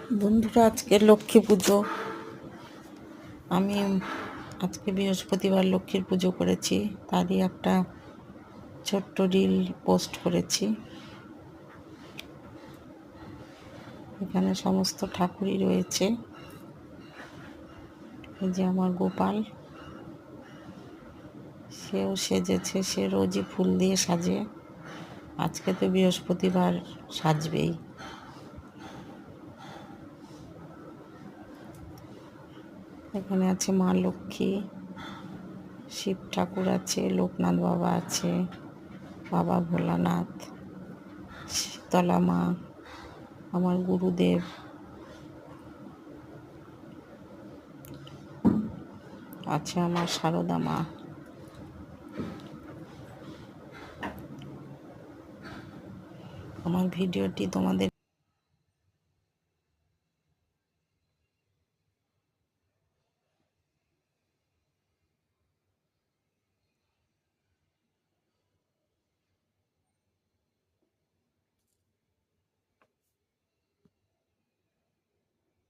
বন্ধুরা, আজকে লক্ষ্মী পুজো। আমি আজকে বৃহস্পতিবার লক্ষ্মীর পুজো করেছি, তারই একটা ছোট্ট রিল পোস্ট করেছি। এখানে সমস্ত ঠাকুরই রয়েছে। এই যে আমার গোপাল, সেও সেজেছে। সে রোজই ফুল দিয়ে সাজে, আজকে তো বৃহস্পতিবার সাজবেই। এখানে আছে মা লক্ষ্মী, শিব ঠাকুর আছে, লোকনাথ বাবা আছে, বাবা ভোলানাথ, শীতলা মা, আমার গুরুদেব, আছে আমার সারদা মা। আমার ভিডিওটি তোমাদের